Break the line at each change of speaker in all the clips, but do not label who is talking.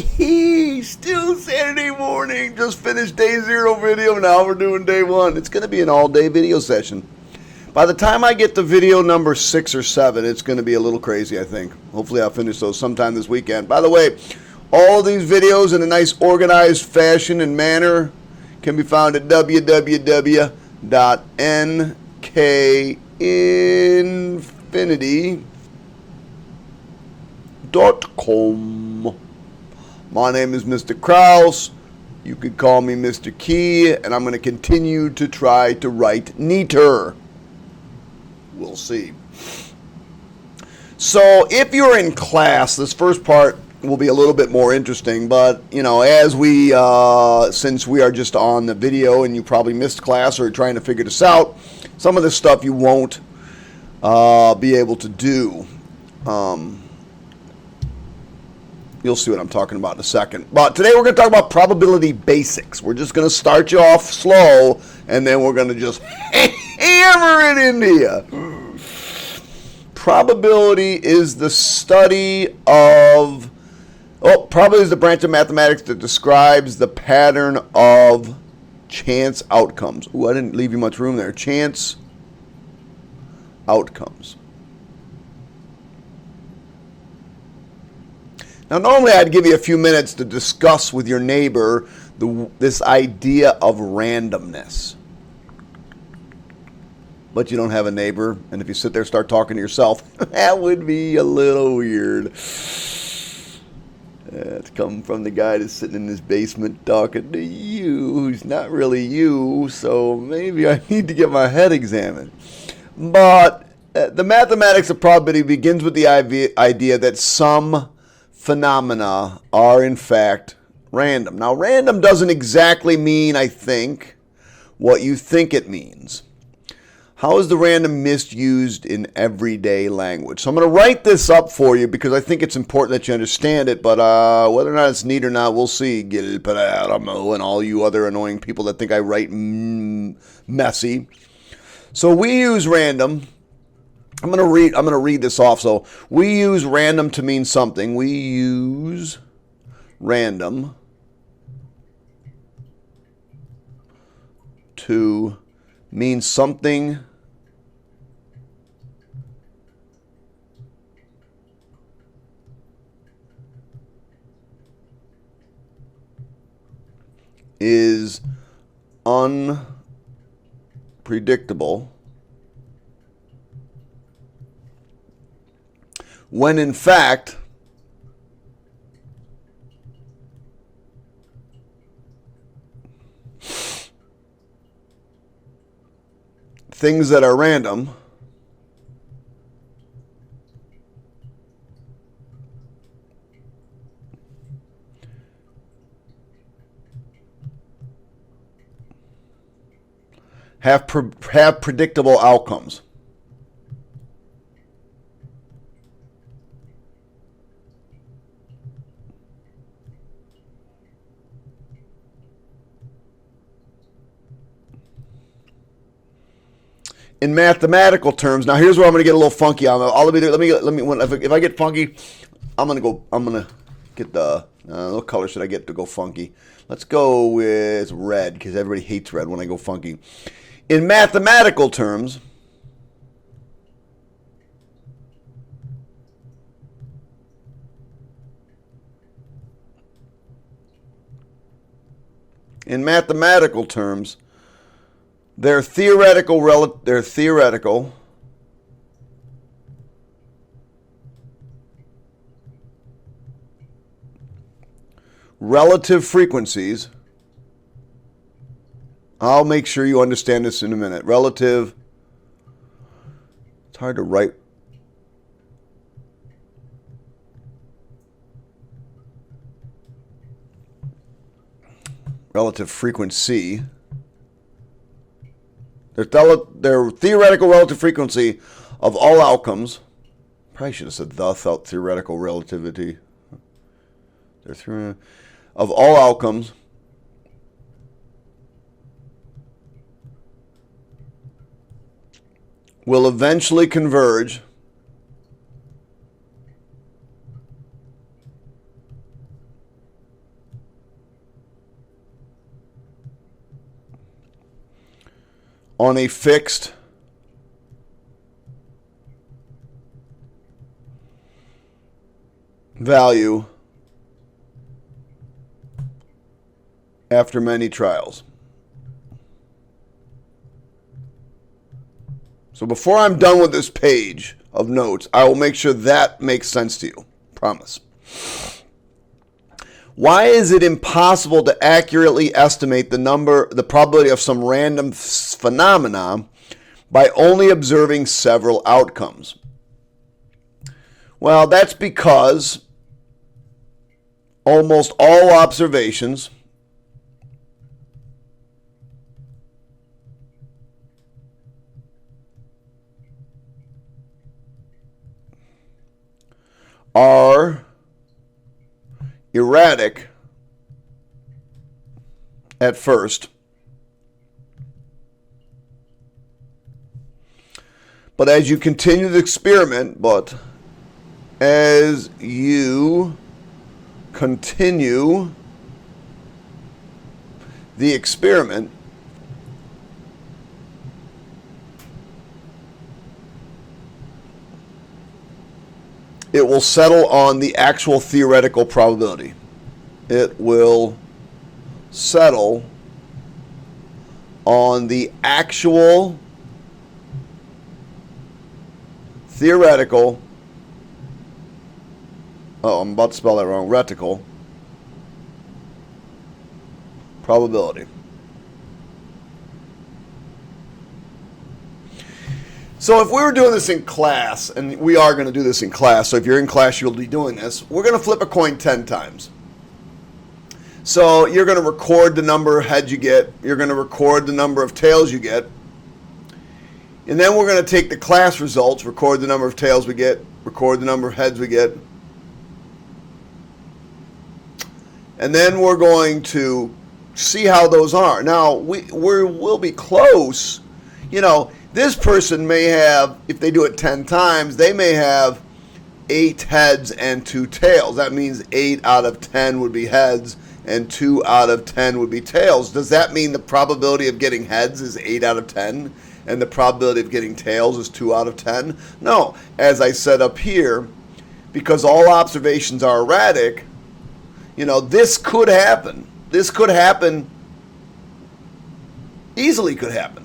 Still Saturday morning. Just finished day 0 video. Now we're doing day 1. It's going to be an all-day video session. By the time I get to video number 6 or 7, it's going to be a little crazy, I think. Hopefully I'll finish those sometime this weekend. By the way, all of these videos in a nice organized fashion and manner can be found at www.nkinfinity.com. My name is Mr. Krause. You could call me Mr. Key, and I'm going to continue to try to write neater. We'll see. So if you're in class, this first part will be a little bit more interesting, but as we since we are just on the video and you probably missed class or trying to figure this out, some of this stuff you won't be able to do. You'll see what I'm talking about in a second. But today we're going to talk about probability basics. We're just going to start you off slow, and then we're going to just hammer it into you. Probability is the study of... probability is the branch of mathematics that describes the pattern of chance outcomes. Ooh, I didn't leave you much room there. Chance outcomes. Now, normally I'd give you a few minutes to discuss with your neighbor this idea of randomness. But you don't have a neighbor, and if you sit there and start talking to yourself, that would be a little weird. It's come from the guy that's sitting in his basement talking to you, who's not really you, so maybe I need to get my head examined. But the mathematics of probability begins with the idea that some phenomena are in fact random. Now, random doesn't exactly mean, I think, what you think it means. How is the random misused in everyday language? So I'm going to write this up for you because I think it's important that you understand it, but whether or not it's neat or not, we'll see. Gil Palermo and all you other annoying people that think I write messy. So we use random. I'm going to read this off. So we use random to mean something. We use random to mean something is unpredictable when in fact things that are random have predictable outcomes. In mathematical terms, now here's where I'm going to get a little funky. If I get funky, I'm going to get the what color should I get to go funky? Let's go with red because everybody hates red when I go funky. In mathematical terms, their theoretical relative frequencies. I'll make sure you understand this in a minute. Relative. It's hard to write. Relative frequency. Their theoretical relative frequency of all outcomes. Probably should have said the theoretical relativity. Of all outcomes will eventually converge on a fixed value after many trials. So before I'm done with this page of notes, I will make sure that makes sense to you. Promise. Why is it impossible to accurately estimate the probability of some random phenomena by only observing several outcomes? Well, that's because almost all observations are erratic at first, but as you continue the experiment, it will settle on the actual theoretical probability. It will settle on the actual theoretical, I'm about to spell that wrong, reticle probability. So if we were doing this in class, and we are going to do this in class, so if you're in class, you'll be doing this, we're going to flip a coin 10 times. So you're going to record the number of heads you get, you're going to record the number of tails you get, and then we're going to take the class results, record the number of tails we get, record the number of heads we get, and then we're going to see how those are. Now, we'll be close. You know, this person may have, if they do it 10 times, they may have 8 heads and 2 tails. That means 8 out of 10 would be heads and 2 out of 10 would be tails. Does that mean the probability of getting heads is 8 out of 10 and the probability of getting tails is 2 out of 10? No. As I said up here, because all observations are erratic, you know, this could happen. This could happen, easily could happen.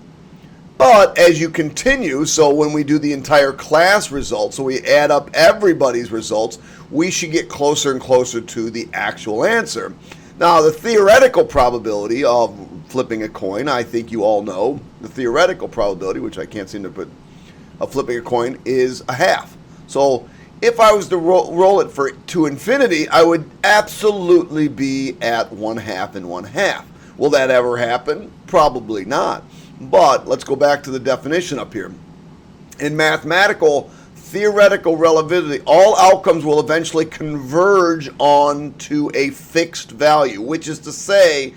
But as you continue, so when we do the entire class results, so we add up everybody's results, we should get closer and closer to the actual answer. Now, the theoretical probability of flipping a coin, I think you all know, the theoretical probability, which I can't seem to put, of flipping a coin is a half. So if I was to roll it to infinity, I would absolutely be at 1/2 and 1/2. Will that ever happen? Probably not. But let's go back to the definition up here. In mathematical theoretical relativity, all outcomes will eventually converge onto a fixed value, which is to say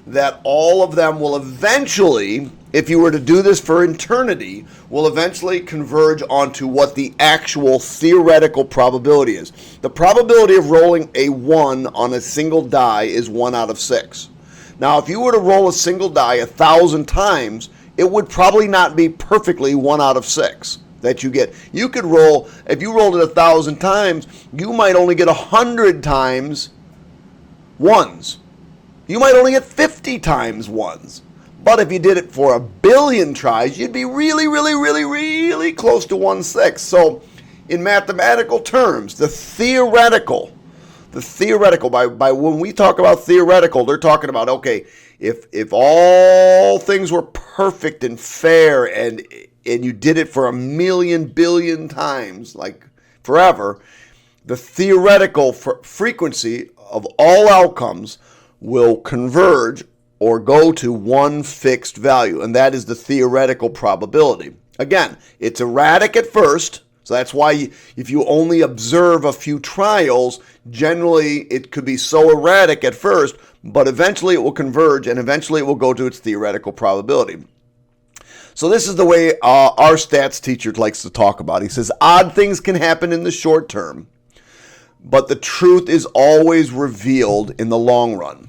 that all of them will eventually, if you were to do this for eternity, will eventually converge onto what the actual theoretical probability is. The probability of rolling a 1 on a single die is 1 out of 6. Now, if you were to roll a single die 1,000 times, it would probably not be perfectly 1 out of 6 that you get. You could roll, if you rolled it 1,000 times, you might only get 100 times ones. You might only get 50 times ones. But if you did it for 1 billion tries, you'd be really, really, really, really close to 1/6. So in mathematical terms, the theoretical, by when we talk about theoretical, they're talking about, okay, if all things were perfect and fair and you did it for 1 million billion times, like forever, the theoretical frequency of all outcomes will converge or go to one fixed value, and that is the theoretical probability. Again, it's erratic at first. So that's why if you only observe a few trials, generally it could be so erratic at first, but eventually it will converge and eventually it will go to its theoretical probability. So this is the way our stats teacher likes to talk about it. He says, odd things can happen in the short term, but the truth is always revealed in the long run.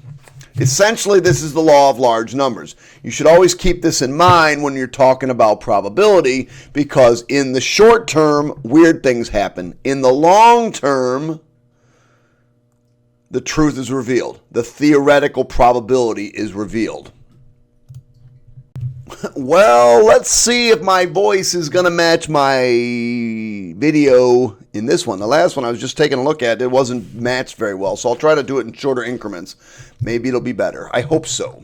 Essentially, this is the law of large numbers. You should always keep this in mind when you're talking about probability, because in the short term, weird things happen. In the long term, the truth is revealed. The theoretical probability is revealed. Well, let's see if my voice is going to match my video in this one. The last one I was just taking a look at, it wasn't matched very well, so I'll try to do it in shorter increments. Maybe it'll be better. I hope so.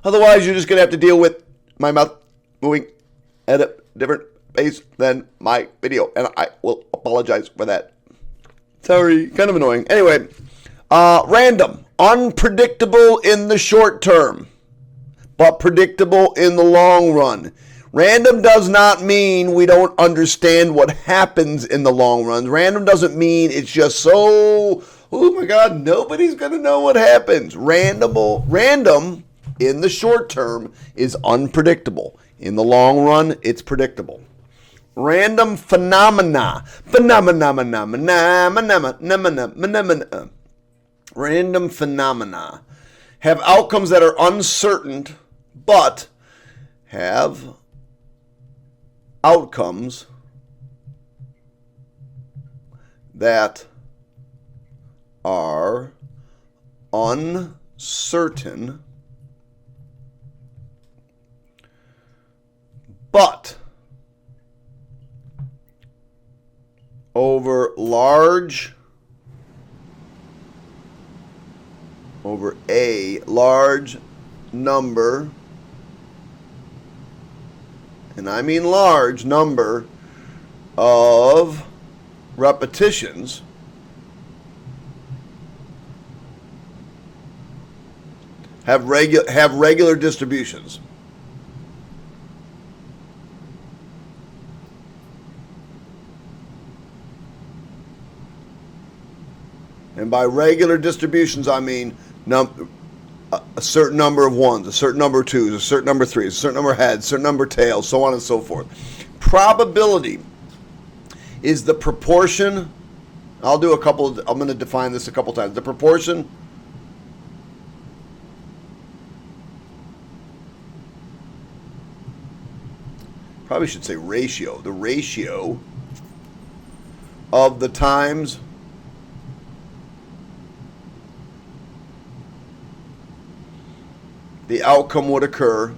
Otherwise, you're just going to have to deal with my mouth moving at a different pace than my video, and I will apologize for that. Sorry, kind of annoying. Anyway, random, unpredictable in the short term, but predictable in the long run. Random does not mean we don't understand what happens in the long run. Random doesn't mean it's just so, oh my God, nobody's going to know what happens. Random in the short term is unpredictable. In the long run, it's predictable. Random phenomena. Random phenomena have outcomes that are uncertain, but have outcomes that are uncertain, but over a large number, and I mean large number of repetitions, have regular distributions. And by regular distributions, I mean a certain number of ones, a certain number of twos, a certain number of threes, a certain number of heads, a certain number of tails, so on and so forth. Probability is the proportion. I'm going to define this a couple times. The proportion probably should say ratio. The ratio of the times the outcome would occur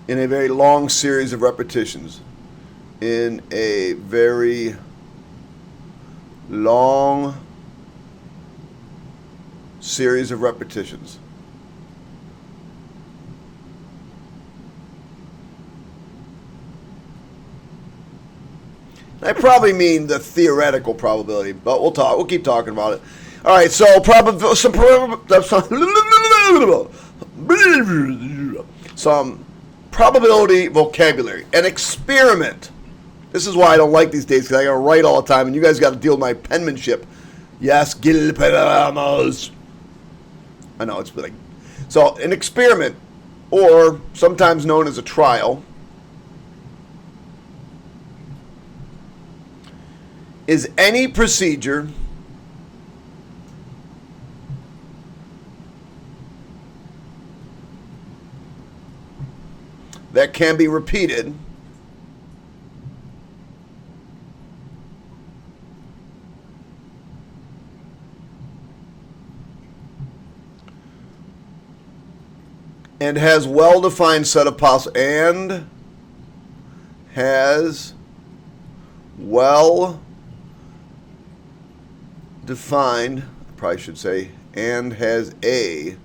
in a very long series of repetitions. In a very long series of repetitions. I probably mean the theoretical probability, but we'll keep talking about it. All right, so some probability vocabulary. An experiment. This is why I don't like these days, because I got to write all the time, and you guys got to deal with my penmanship. Yes, Gilperamos. I know, it's like... So, an experiment, or sometimes known as a trial, is any procedure that can be repeated and has well-defined set of possible defined, probably should say, and has a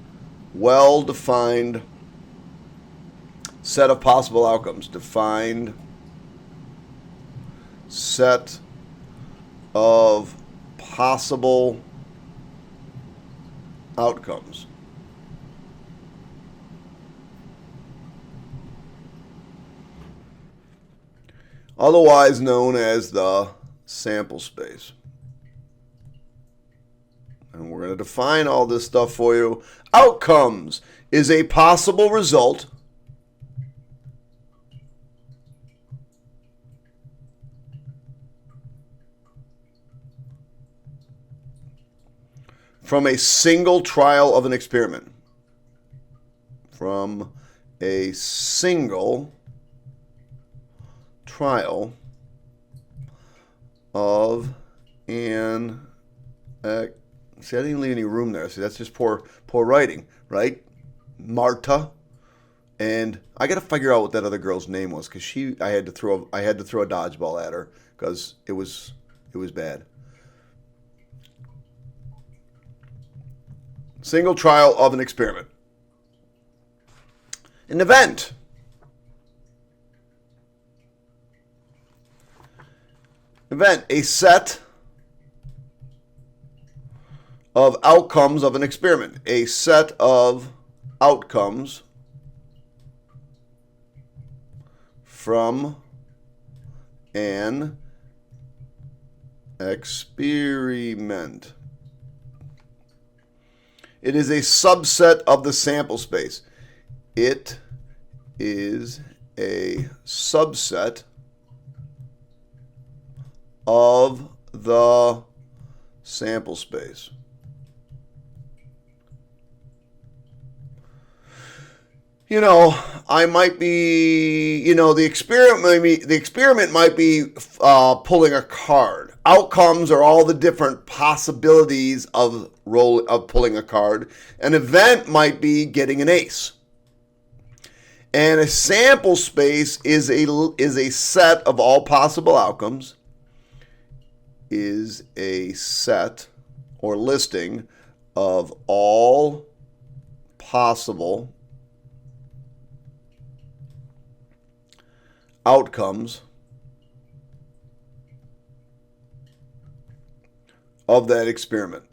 well-defined set of possible outcomes. Defined set of possible outcomes. Otherwise known as the sample space. And we're going to define all this stuff for you. Outcomes is a possible result from a single trial of an experiment. From a single trial of an see, I didn't leave any room there. See, that's just poor writing, right? Marta, and I got to figure out what that other girl's name was because I had to throw a dodgeball at her because it was bad. Single trial of an experiment. An event. Event, a set of outcomes of an experiment. A set of outcomes from an experiment. It is a subset of the sample space. It is a subset of the sample space. You know, I might be, the experiment might be pulling a card. Outcomes are all the different possibilities of pulling a card. An event might be getting an ace. And a sample space is a set of all possible outcomes. Is a set or listing of all possible outcomes of that experiment.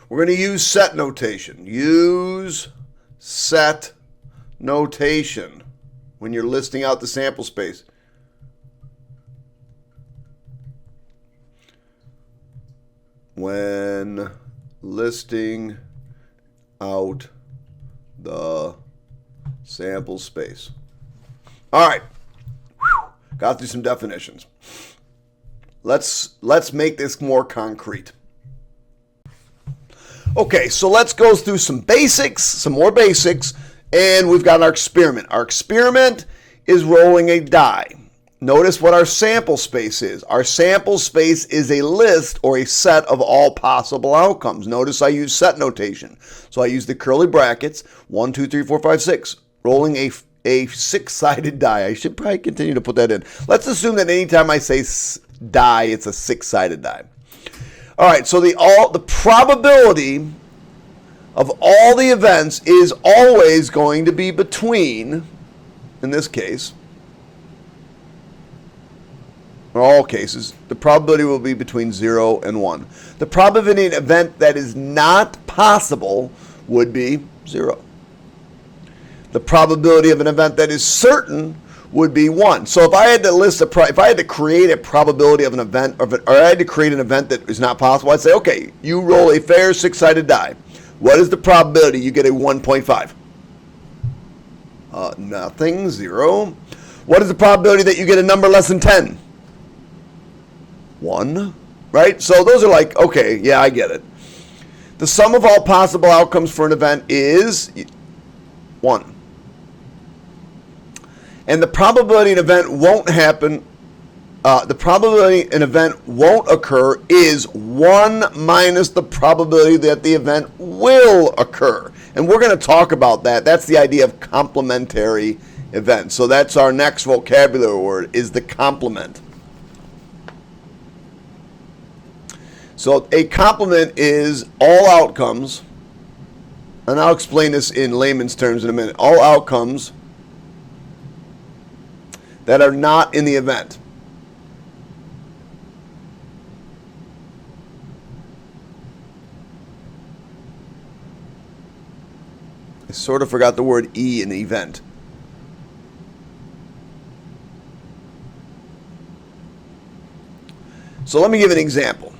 We're going to use set notation. Use set notation when you're listing out the sample space. When listing out the sample space. All right. Got through some definitions. Let's make this more concrete. Okay, so let's go through some more basics, and we've got our experiment. Our experiment is rolling a die. Notice what our sample space is. Our sample space is a list or a set of all possible outcomes. Notice I use set notation. So I use the curly brackets, 1, 2, 3, 4, 5, 6, rolling a six-sided die. I should probably continue to put that in. Let's assume that anytime I say die, it's a six-sided die. All right, so the probability of all the events is always going to be between, in this case, in all cases, the probability will be between 0 and 1. The probability of an event that is not possible would be 0. The probability of an event that is certain would be 1. So if I had to if I had to create a probability of an event, or I had to create an event that is not possible, I'd say, okay, you roll a fair six-sided die. What is the probability you get a 1.5? Nothing, 0. What is the probability that you get a number less than 10? 1, right? So those are like, okay, yeah, I get it. The sum of all possible outcomes for an event is 1. And the probability an event won't happen, the probability an event won't occur is 1 minus the probability that the event will occur. And we're going to talk about that. That's the idea of complementary events. So that's our next vocabulary word, is the complement. So a complement is all outcomes, and I'll explain this in layman's terms in a minute, all outcomes that are not in the event. I sort of forgot the word E in event. So let me give an example.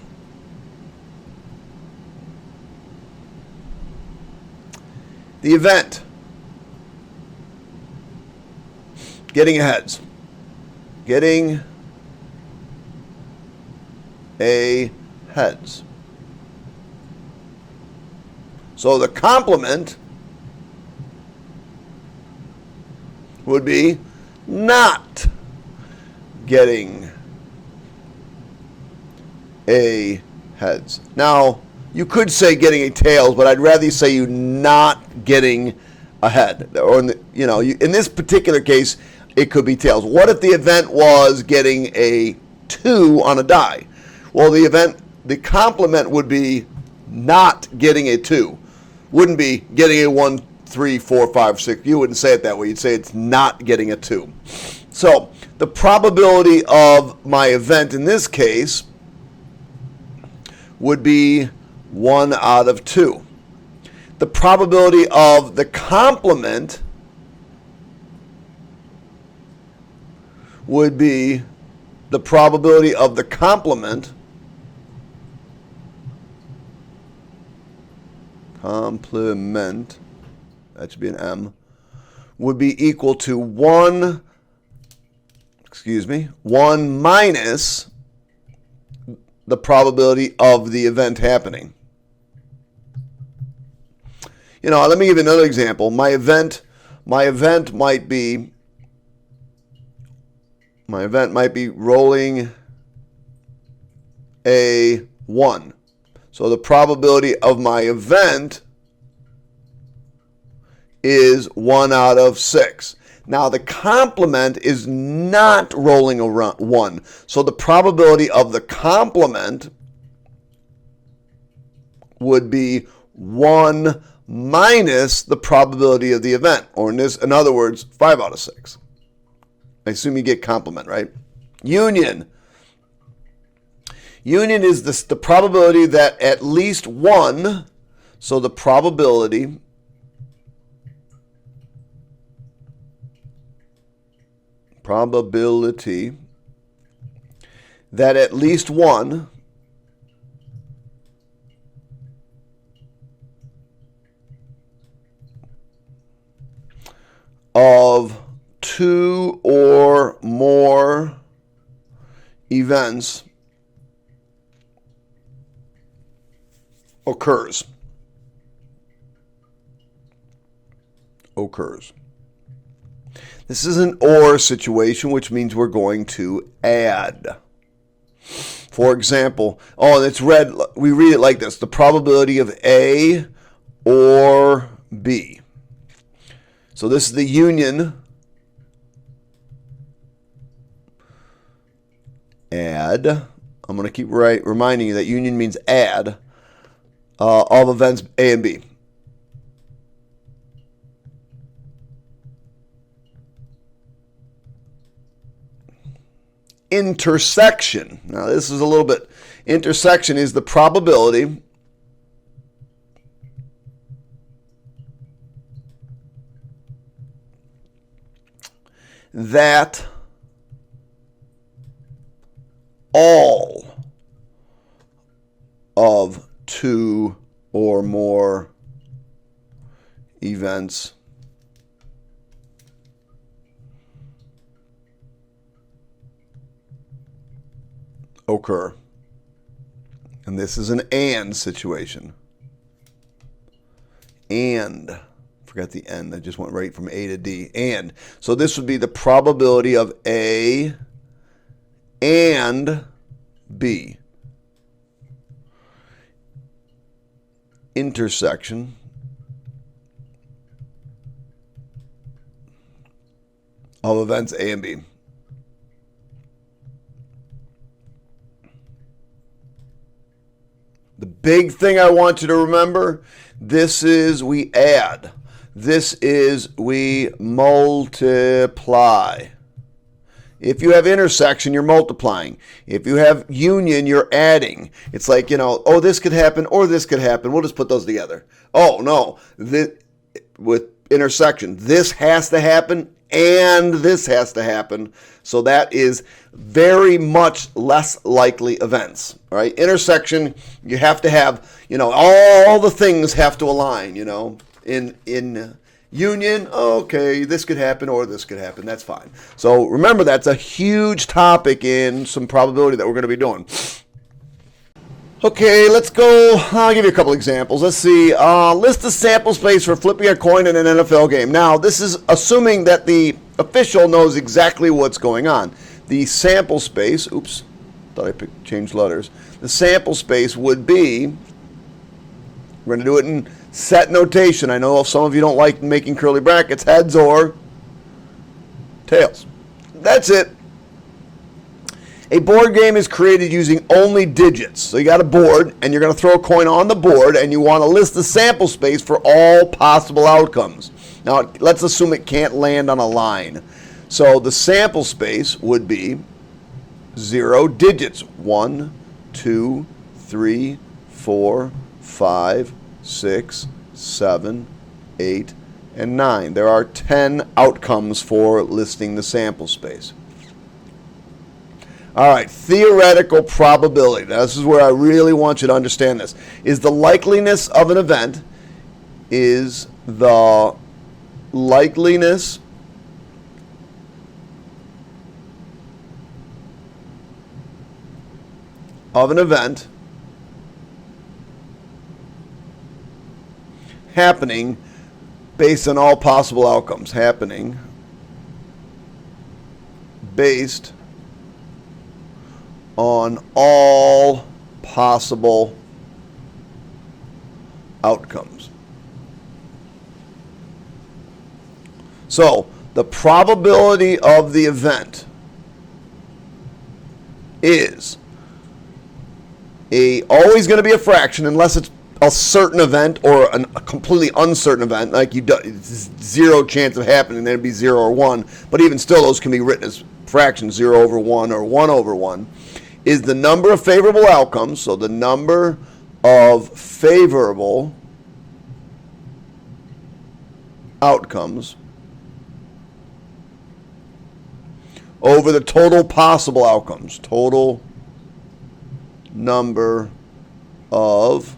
The event Getting a heads. Getting a heads. So the complement would be not getting a heads. Now, you could say getting a tails, but I'd rather you say you not getting a head. Or in this particular case, it could be tails. What if the event was getting a 2 on a die? Well, the complement would be not getting a 2. Wouldn't be getting a 1, 3, 4, 5, 6. You wouldn't say it that way. You'd say it's not getting a 2. So the probability of my event in this case would be 1 out of 2. The probability of the complement would be the probability of the complement that should be an M, would be equal to 1 minus the probability of the event happening. Let me give you another example. My event might be rolling a 1. So the probability of my event is 1 out of 6. Now the complement is not rolling a 1. So the probability of the complement would be 1 minus the probability of the event. Or in other words, 5 out of 6. I assume you get complement, right? Union. Union is the probability that at least one, so the probability that at least one of 2 or more events occurs. This is an or situation, which means we're going to add. For example, it's read. We read it like this: the probability of A or B. So this is the union. Add. I'm going to keep reminding you that union means add of events A and B. Intersection. Now this is a little bit. Intersection is the probability that all of 2 or more events occur. And this is an and situation. And, forgot the N, I just went right from A to D. And, so this would be the probability of A and B. Intersection of events A and B. The big thing I want you to remember, this is we add. This is we multiply. If you have intersection, you're multiplying. If you have union, you're adding. It's like, this could happen or this could happen. We'll just put those together. Oh, no. With intersection, this has to happen and this has to happen. So that is very much less likely events. All right? Intersection, you have to have, all the things have to align, in Union, okay, this could happen or this could happen. That's fine. So remember, that's a huge topic in some probability that we're going to be doing. Okay, let's go. I'll give you a couple examples. Let's see. List the sample space for flipping a coin in an NFL game. Now, this is assuming that the official knows exactly what's going on. The sample space, oops, thought I changed letters. The sample space would be, we're going to do it in set notation. I know some of you don't like making curly brackets, heads or tails. That's it. A board game is created using only digits. So you got a board, and you're going to throw a coin on the board, and you want to list the sample space for all possible outcomes. Now, let's assume it can't land on a line. So the sample space would be 0 digits. 1, 2, 3, 4, 5, 6, 7, 8, and 9. There are 10 outcomes for listing the sample space. All right, theoretical probability. Now, this is where I really want you to understand this. Is the likeliness of an event, is the likeliness of an event happening based on all possible outcomes. Happening based on all possible outcomes. So, the probability of the event is always going to be a fraction unless it's a certain event or a completely uncertain event, like it's 0 chance of happening, then it'd be 0 or 1. But even still, those can be written as fractions, 0 over 1 or 1 over 1. Is the number of favorable outcomes, so the number of favorable outcomes over the total possible outcomes. Total number of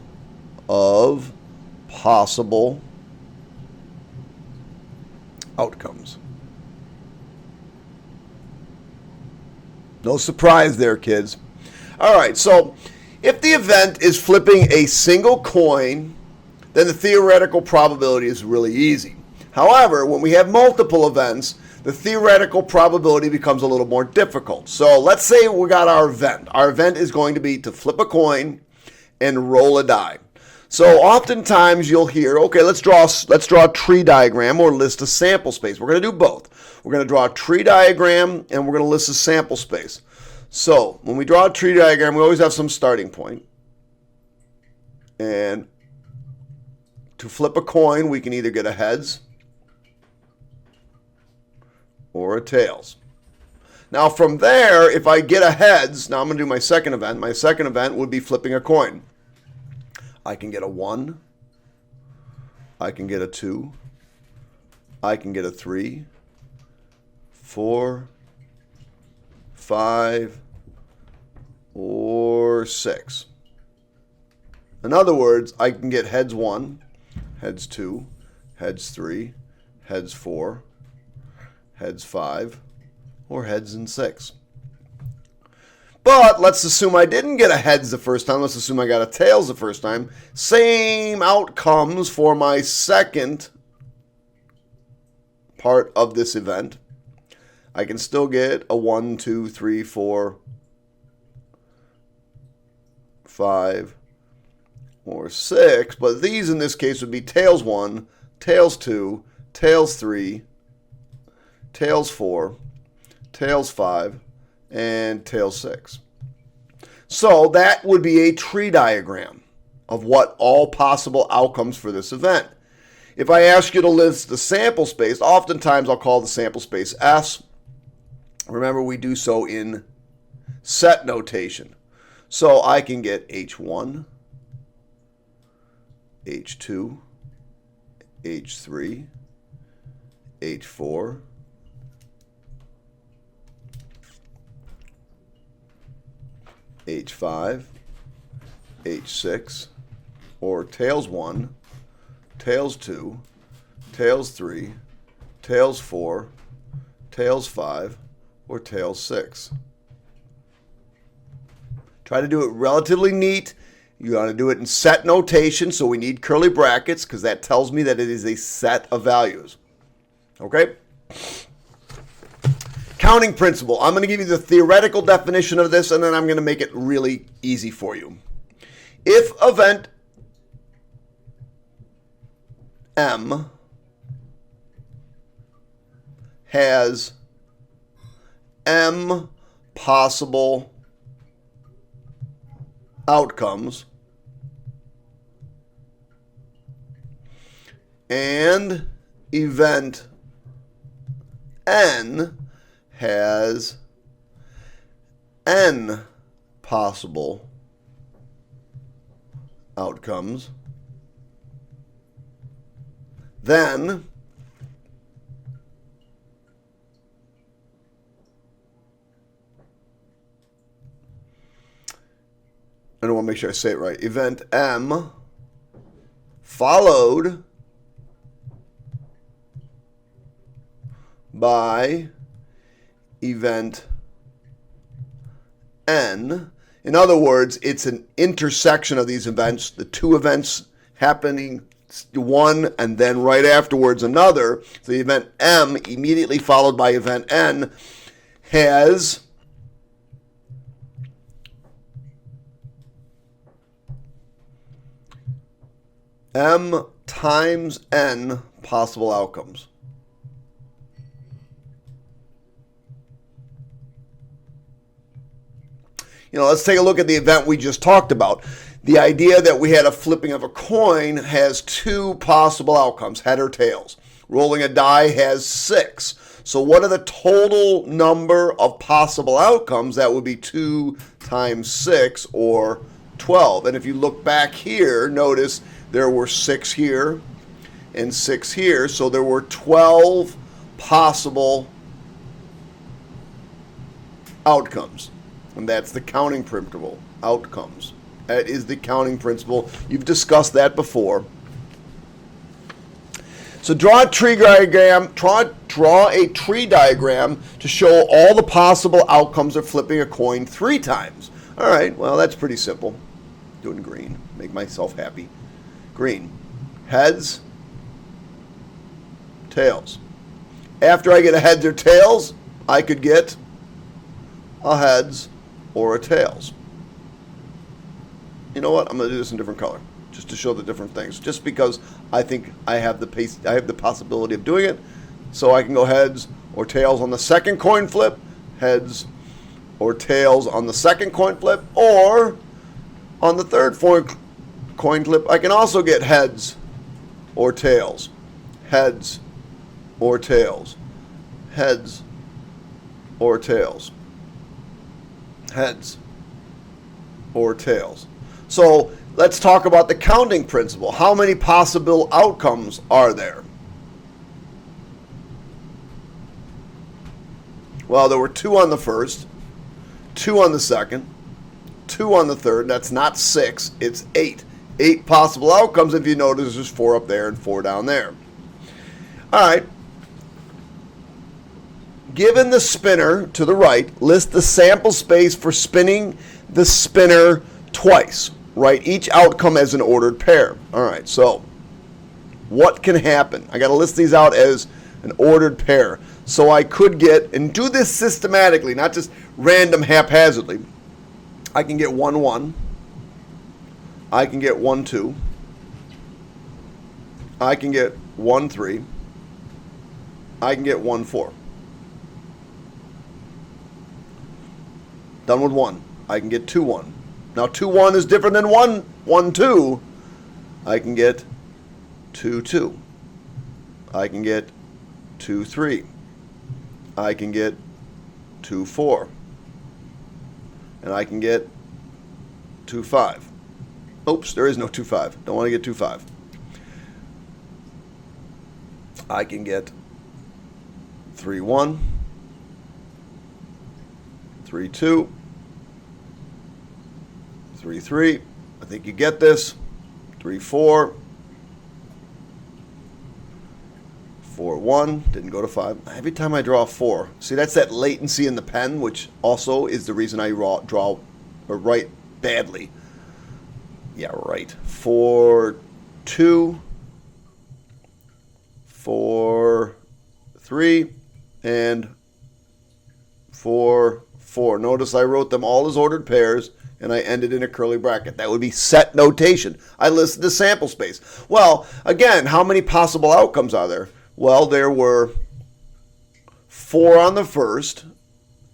possible outcomes. No surprise there, kids. All right, so if the event is flipping a single coin, then the theoretical probability is really easy. However, when we have multiple events, the theoretical probability becomes a little more difficult. So let's say we got our event. Our event is going to be to flip a coin and roll a die. So oftentimes you'll hear, okay, let's draw a tree diagram or list a sample space. We're going to do both. We're going to draw a tree diagram and we're going to list a sample space. So when we draw a tree diagram, we always have some starting point. And to flip a coin, we can either get a heads or a tails. Now from there, if I get a heads, now I'm going to do my second event. My second event would be flipping a coin. I can get a 1. I can get a 2. I can get a 3, 4, 5, or 6. In other words, I can get heads 1, heads 2, heads 3, heads 4, heads 5, or heads and 6. But let's assume I didn't get a heads the first time. Let's assume I got a tails the first time. Same outcomes for my second part of this event. I can still get a 1, 2, 3, 4, 5, or 6. But these in this case would be tails 1, tails 2, tails 3, tails 4, tails 5, and tails 6. So that would be a tree diagram of what all possible outcomes for this event. If I ask you to list the sample space, oftentimes I'll call the sample space S. Remember, we do so in set notation. So I can get H1, H2, H3, H4, H5, H6, or tails 1, tails 2, tails 3, tails 4, tails 5, or tails 6. Try to do it relatively neat. You want to do it in set notation, so we need curly brackets because that tells me that it is a set of values. Okay? Counting principle. I'm going to give you the theoretical definition of this, and then I'm going to make it really easy for you. If event M has M possible outcomes, and event N has N possible outcomes, then I want to make sure I say it right. Event M followed by event N. In other words, it's an intersection of these events, the two events happening, one and then right afterwards another. So the event M immediately followed by event N has M times N possible outcomes. Let's take a look at the event we just talked about. The idea that we had a flipping of a coin has two possible outcomes, head or tails. Rolling a die has 6. So what are the total number of possible outcomes? That would be 2 times 6, or 12. And if you look back here, notice there were 6 here and 6 here. So there were 12 possible outcomes. And that's the counting principle, outcomes. That is the counting principle. You've discussed that before. So draw a tree diagram. Draw a tree diagram to show all the possible outcomes of flipping a coin 3 times. All right, well, that's pretty simple. Do it in green. Make myself happy. Green. Heads, tails. After I get a heads or tails, I could get a heads or a tails. You know what? I'm going to do this in a different color, just to show the different things. Just because I think I have the possibility of doing it, so I can go heads or tails on the second coin flip, heads or tails on the second coin flip, or on the third coin flip, I can also get heads or tails, heads or tails, heads or tails, heads or tails. So let's talk about the counting principle. How many possible outcomes are there? Well, there were 2 on the first, 2 on the second, 2 on the third. That's not 6, it's 8. 8 possible outcomes. If you notice, there's 4 up there and 4 down there. All right. Given the spinner to the right, list the sample space for spinning the spinner twice. Write each outcome as an ordered pair. All right, so what can happen? I got to list these out as an ordered pair. So I could get, and do this systematically, not just random haphazardly. I can get 1, 1. I can get 1, 2. I can get 1, 3. I can get 1, 4. Done with 1. I can get 2, 1. Now 2, 1 is different than 1, 1, 2. I can get 2, 2. I can get 2, 3. I can get 2, 4. And I can get 2, 5. Oops, there is no 2, 5. Don't want to get 2, 5. I can get 3, 1. 3, 2. 3, 3. I think you get this. 3, 4. 4, 1, didn't go to 5. Every time I draw 4, see, that's that latency in the pen, which also is the reason I write badly. Yeah, right. 4, 2, 4, 3, and 4, 4. Notice I wrote them all as ordered pairs, and I ended in a curly bracket. That would be set notation. I listed the sample space. Well, again, how many possible outcomes are there? Well, there were 4 on the first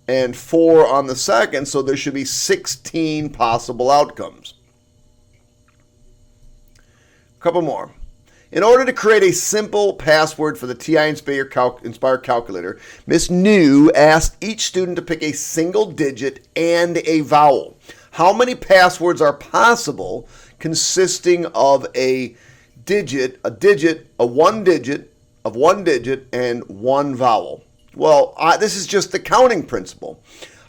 and 4 on the second, so there should be 16 possible outcomes. A couple more. In order to create a simple password for the TI Inspire calculator, Miss New asked each student to pick a single digit and a vowel. How many passwords are possible consisting of a digit, one digit, and one vowel? Well, this is just the counting principle.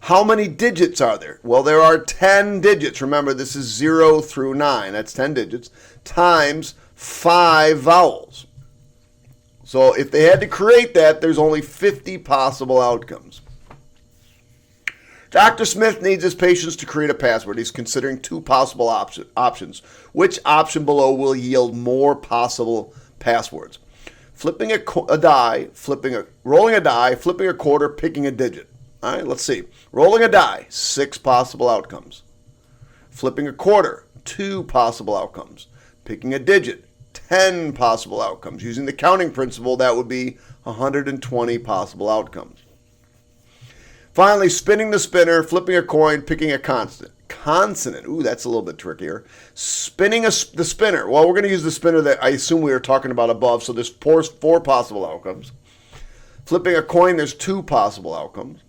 How many digits are there? Well, there are 10 digits. Remember, this is 0 through 9. That's 10 digits times 5 vowels. So if they had to create that, there's only 50 possible outcomes. Dr. Smith needs his patients to create a password. He's considering 2 possible options. Which option below will yield more possible passwords? Flipping a die, rolling a die, flipping a quarter, picking a digit. All right, let's see. Rolling a die, 6 possible outcomes. Flipping a quarter, 2 possible outcomes. Picking a digit, 10 possible outcomes. Using the counting principle, that would be 120 possible outcomes. Finally, spinning the spinner, flipping a coin, picking a consonant. Consonant, ooh, that's a little bit trickier. Spinning the spinner. Well, we're going to use the spinner that I assume we were talking about above, so there's 4 possible outcomes. Flipping a coin, there's 2 possible outcomes.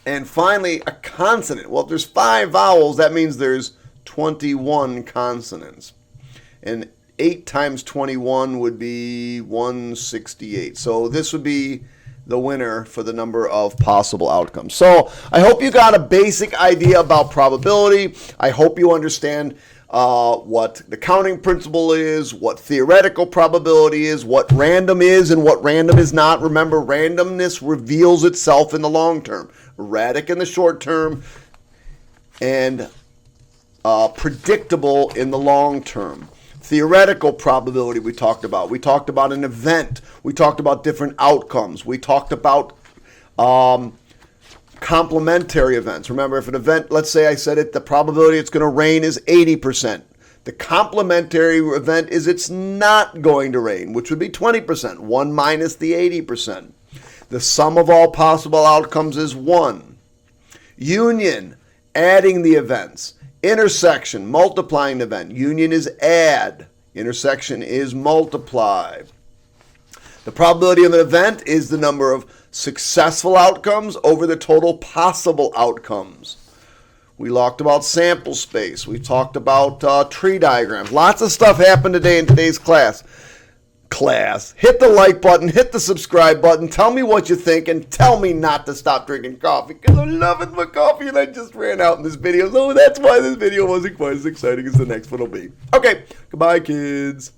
And finally, a consonant. Well, if there's 5 vowels, that means there's 21 consonants. And 8 times 21 would be 168. So this would be the winner for the number of possible outcomes. So I hope you got a basic idea about probability. I hope you understand what the counting principle is, what theoretical probability is, what random is and what random is not. Remember, randomness reveals itself in the long term, erratic in the short term, and predictable in the long term. Theoretical probability we talked about. We talked about an event. We talked about different outcomes. We talked about complementary events. Remember, if an event, let's say I said it, the probability it's going to rain is 80%. The complementary event is it's not going to rain, which would be 20%. 1 minus the 80%. The sum of all possible outcomes is 1. Union, adding the events. Intersection, multiplying the event. Union is add. Intersection is multiply. The probability of an event is the number of successful outcomes over the total possible outcomes. We talked about sample space. We talked about tree diagrams. Lots of stuff happened today in today's class. Hit the like button, hit the subscribe button, tell me what you think, and tell me not to stop drinking coffee, because I'm loving my coffee and I just ran out in this video, so that's why this video wasn't quite as exciting as the next one will be. Okay, goodbye kids.